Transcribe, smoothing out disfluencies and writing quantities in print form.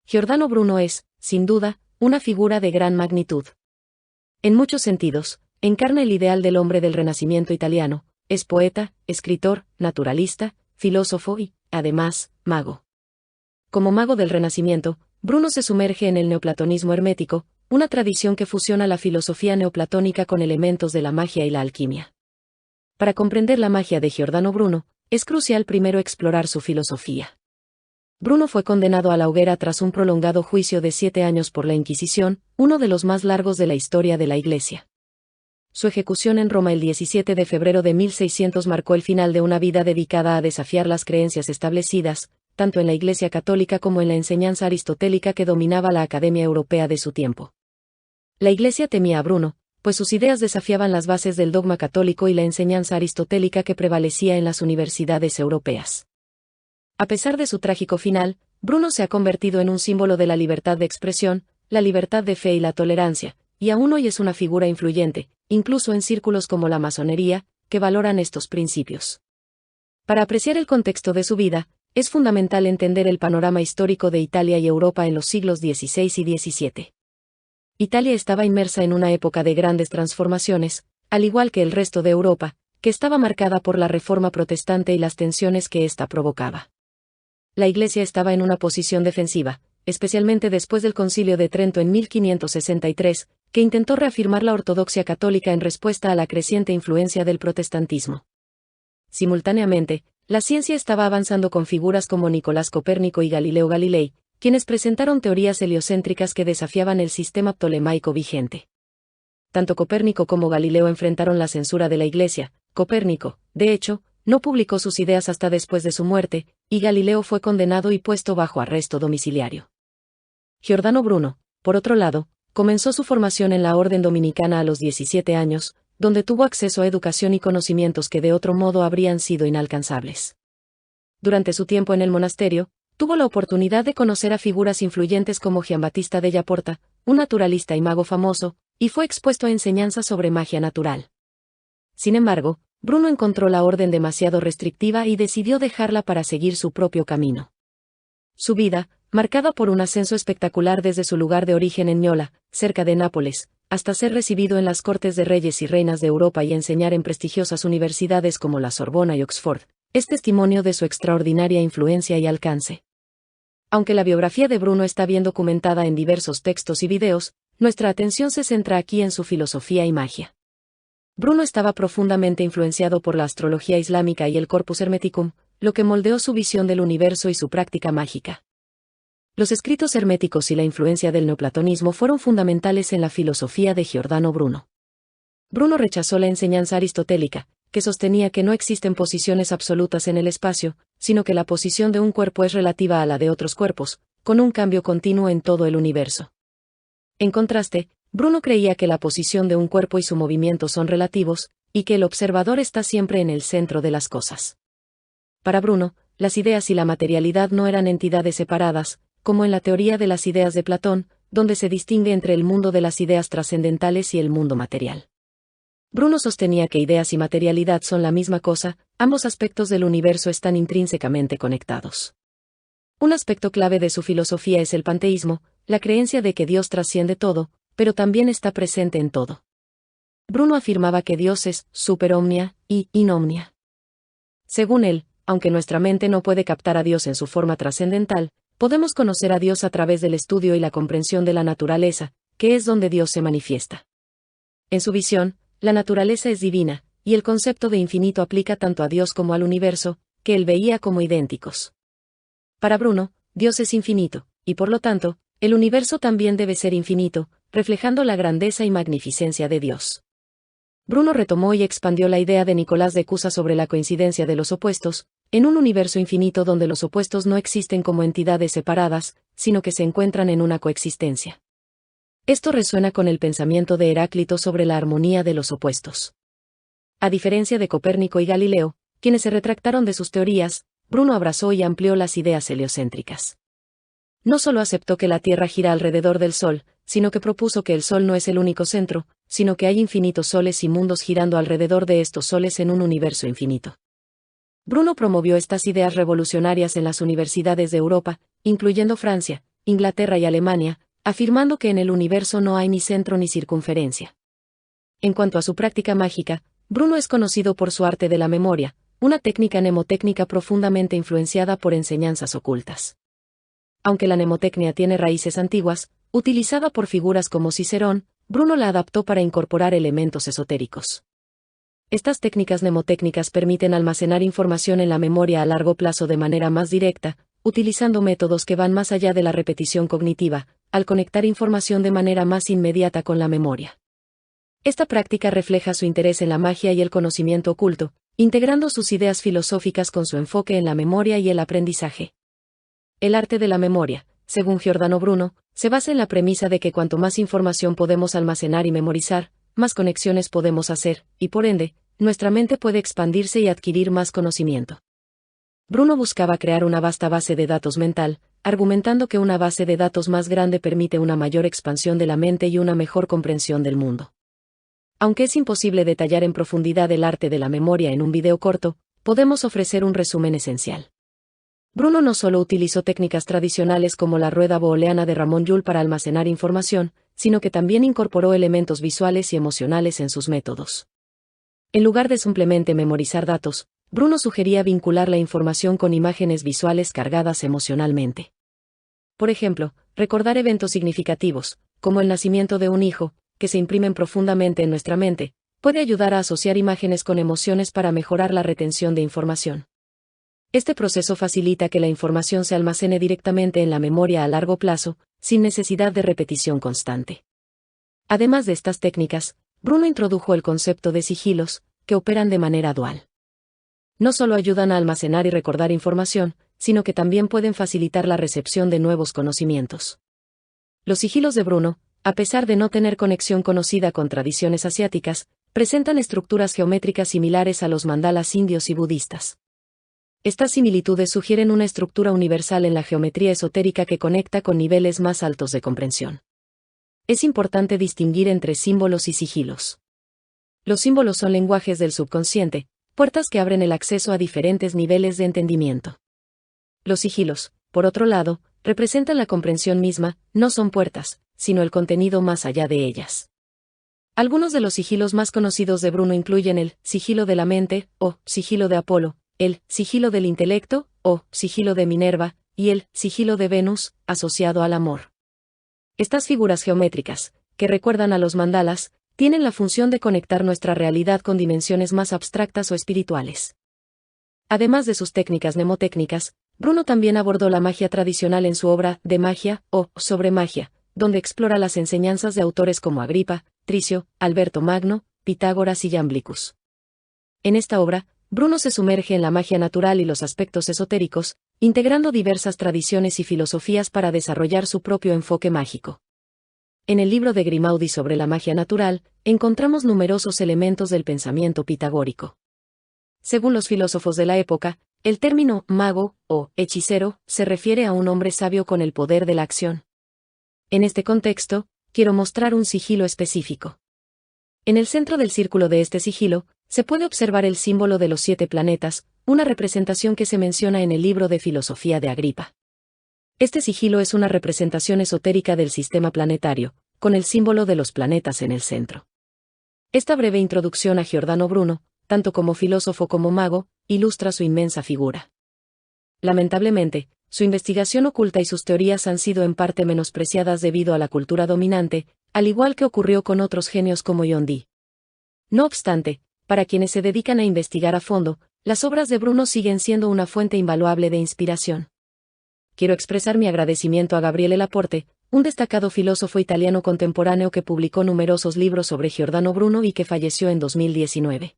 Giordano Bruno es, sin duda, una figura de gran magnitud. En muchos sentidos, encarna el ideal del hombre del Renacimiento italiano, es poeta, escritor, naturalista, filósofo y, además, mago. Como mago del Renacimiento, Bruno se sumerge en el neoplatonismo hermético, una tradición que fusiona la filosofía neoplatónica con elementos de la magia y la alquimia. Para comprender la magia de Giordano Bruno, es crucial primero explorar su filosofía. Bruno fue condenado a la hoguera tras un prolongado juicio de 7 años por la Inquisición, uno de los más largos de la historia de la Iglesia. Su ejecución en Roma el 17 de febrero de 1600 marcó el final de una vida dedicada a desafiar las creencias establecidas, tanto en la Iglesia católica como en la enseñanza aristotélica que dominaba la academia europea de su tiempo. La Iglesia temía a Bruno, pues sus ideas desafiaban las bases del dogma católico y la enseñanza aristotélica que prevalecía en las universidades europeas. A pesar de su trágico final, Bruno se ha convertido en un símbolo de la libertad de expresión, la libertad de fe y la tolerancia, y aún hoy es una figura influyente, incluso en círculos como la masonería, que valoran estos principios. Para apreciar el contexto de su vida, es fundamental entender el panorama histórico de Italia y Europa en los siglos XVI y XVII. Italia estaba inmersa en una época de grandes transformaciones, al igual que el resto de Europa, que estaba marcada por la Reforma protestante y las tensiones que ésta provocaba. La Iglesia estaba en una posición defensiva, especialmente después del Concilio de Trento en 1563, que intentó reafirmar la ortodoxia católica en respuesta a la creciente influencia del protestantismo. Simultáneamente, la ciencia estaba avanzando con figuras como Nicolás Copérnico y Galileo Galilei, quienes presentaron teorías heliocéntricas que desafiaban el sistema ptolemaico vigente. Tanto Copérnico como Galileo enfrentaron la censura de la Iglesia. Copérnico, de hecho, no publicó sus ideas hasta después de su muerte, y Galileo fue condenado y puesto bajo arresto domiciliario. Giordano Bruno, por otro lado, comenzó su formación en la orden dominicana a los 17 años, donde tuvo acceso a educación y conocimientos que de otro modo habrían sido inalcanzables. Durante su tiempo en el monasterio, tuvo la oportunidad de conocer a figuras influyentes como Giambattista della Porta, un naturalista y mago famoso, y fue expuesto a enseñanzas sobre magia natural. Sin embargo, Bruno encontró la orden demasiado restrictiva y decidió dejarla para seguir su propio camino. Su vida, marcada por un ascenso espectacular desde su lugar de origen en Ñola, cerca de Nápoles, hasta ser recibido en las cortes de reyes y reinas de Europa y enseñar en prestigiosas universidades como la Sorbona y Oxford, es testimonio de su extraordinaria influencia y alcance. Aunque la biografía de Bruno está bien documentada en diversos textos y videos, nuestra atención se centra aquí en su filosofía y magia. Bruno estaba profundamente influenciado por la astrología islámica y el Corpus Hermeticum, lo que moldeó su visión del universo y su práctica mágica. Los escritos herméticos y la influencia del neoplatonismo fueron fundamentales en la filosofía de Giordano Bruno. Bruno rechazó la enseñanza aristotélica, que sostenía que no existen posiciones absolutas en el espacio, sino que la posición de un cuerpo es relativa a la de otros cuerpos, con un cambio continuo en todo el universo. En contraste, Bruno creía que la posición de un cuerpo y su movimiento son relativos, y que el observador está siempre en el centro de las cosas. Para Bruno, las ideas y la materialidad no eran entidades separadas, como en la teoría de las ideas de Platón, donde se distingue entre el mundo de las ideas trascendentales y el mundo material. Bruno sostenía que ideas y materialidad son la misma cosa, ambos aspectos del universo están intrínsecamente conectados. Un aspecto clave de su filosofía es el panteísmo, la creencia de que Dios trasciende todo, pero también está presente en todo. Bruno afirmaba que Dios es super omnia y in omnia. Según él, aunque nuestra mente no puede captar a Dios en su forma trascendental, podemos conocer a Dios a través del estudio y la comprensión de la naturaleza, que es donde Dios se manifiesta. En su visión, la naturaleza es divina, y el concepto de infinito aplica tanto a Dios como al universo, que él veía como idénticos. Para Bruno, Dios es infinito, y por lo tanto, el universo también debe ser infinito, reflejando la grandeza y magnificencia de Dios. Bruno retomó y expandió la idea de Nicolás de Cusa sobre la coincidencia de los opuestos, en un universo infinito donde los opuestos no existen como entidades separadas, sino que se encuentran en una coexistencia. Esto resuena con el pensamiento de Heráclito sobre la armonía de los opuestos. A diferencia de Copérnico y Galileo, quienes se retractaron de sus teorías, Bruno abrazó y amplió las ideas heliocéntricas. No solo aceptó que la Tierra gira alrededor del Sol, sino que propuso que el Sol no es el único centro, sino que hay infinitos soles y mundos girando alrededor de estos soles en un universo infinito. Bruno promovió estas ideas revolucionarias en las universidades de Europa, incluyendo Francia, Inglaterra y Alemania, afirmando que en el universo no hay ni centro ni circunferencia. En cuanto a su práctica mágica, Bruno es conocido por su arte de la memoria, una técnica mnemotécnica profundamente influenciada por enseñanzas ocultas. Aunque la mnemotecnia tiene raíces antiguas, utilizada por figuras como Cicerón, Bruno la adaptó para incorporar elementos esotéricos. Estas técnicas mnemotécnicas permiten almacenar información en la memoria a largo plazo de manera más directa, utilizando métodos que van más allá de la repetición cognitiva, al conectar información de manera más inmediata con la memoria. Esta práctica refleja su interés en la magia y el conocimiento oculto, integrando sus ideas filosóficas con su enfoque en la memoria y el aprendizaje. El arte de la memoria, según Giordano Bruno, se basa en la premisa de que cuanto más información podemos almacenar y memorizar, más conexiones podemos hacer, y por ende, nuestra mente puede expandirse y adquirir más conocimiento. Bruno buscaba crear una vasta base de datos mental, argumentando que una base de datos más grande permite una mayor expansión de la mente y una mejor comprensión del mundo. Aunque es imposible detallar en profundidad el arte de la memoria en un video corto, podemos ofrecer un resumen esencial. Bruno no solo utilizó técnicas tradicionales como la rueda booleana de Ramon Llull para almacenar información, sino que también incorporó elementos visuales y emocionales en sus métodos. En lugar de simplemente memorizar datos, Bruno sugería vincular la información con imágenes visuales cargadas emocionalmente. Por ejemplo, recordar eventos significativos, como el nacimiento de un hijo, que se imprimen profundamente en nuestra mente, puede ayudar a asociar imágenes con emociones para mejorar la retención de información. Este proceso facilita que la información se almacene directamente en la memoria a largo plazo, sin necesidad de repetición constante. Además de estas técnicas, Bruno introdujo el concepto de sigilos, que operan de manera dual. No solo ayudan a almacenar y recordar información, sino que también pueden facilitar la recepción de nuevos conocimientos. Los sigilos de Bruno, a pesar de no tener conexión conocida con tradiciones asiáticas, presentan estructuras geométricas similares a los mandalas indios y budistas. Estas similitudes sugieren una estructura universal en la geometría esotérica que conecta con niveles más altos de comprensión. Es importante distinguir entre símbolos y sigilos. Los símbolos son lenguajes del subconsciente, puertas que abren el acceso a diferentes niveles de entendimiento. Los sigilos, por otro lado, representan la comprensión misma, no son puertas, sino el contenido más allá de ellas. Algunos de los sigilos más conocidos de Bruno incluyen el sigilo de la mente, o sigilo de Apolo, el sigilo del intelecto, o sigilo de Minerva, y el sigilo de Venus, asociado al amor. Estas figuras geométricas, que recuerdan a los mandalas, tienen la función de conectar nuestra realidad con dimensiones más abstractas o espirituales. Además de sus técnicas mnemotécnicas, Bruno también abordó la magia tradicional en su obra De magia, o Sobre magia, donde explora las enseñanzas de autores como Agripa, Tricio, Alberto Magno, Pitágoras y Iamblichus. En esta obra, Bruno se sumerge en la magia natural y los aspectos esotéricos, integrando diversas tradiciones y filosofías para desarrollar su propio enfoque mágico. En el libro de Grimaldi sobre la magia natural, encontramos numerosos elementos del pensamiento pitagórico. Según los filósofos de la época, el término mago o hechicero se refiere a un hombre sabio con el poder de la acción. En este contexto, quiero mostrar un sigilo específico. En el centro del círculo de este sigilo, se puede observar el símbolo de los 7 planetas, una representación que se menciona en el libro de filosofía de Agripa. Este sigilo es una representación esotérica del sistema planetario, con el símbolo de los planetas en el centro. Esta breve introducción a Giordano Bruno, tanto como filósofo como mago, ilustra su inmensa figura. Lamentablemente, su investigación oculta y sus teorías han sido en parte menospreciadas debido a la cultura dominante, al igual que ocurrió con otros genios como John Dee. No obstante, para quienes se dedican a investigar a fondo, las obras de Bruno siguen siendo una fuente invaluable de inspiración. Quiero expresar mi agradecimiento a Gabriele Laporte, un destacado filósofo italiano contemporáneo que publicó numerosos libros sobre Giordano Bruno y que falleció en 2019.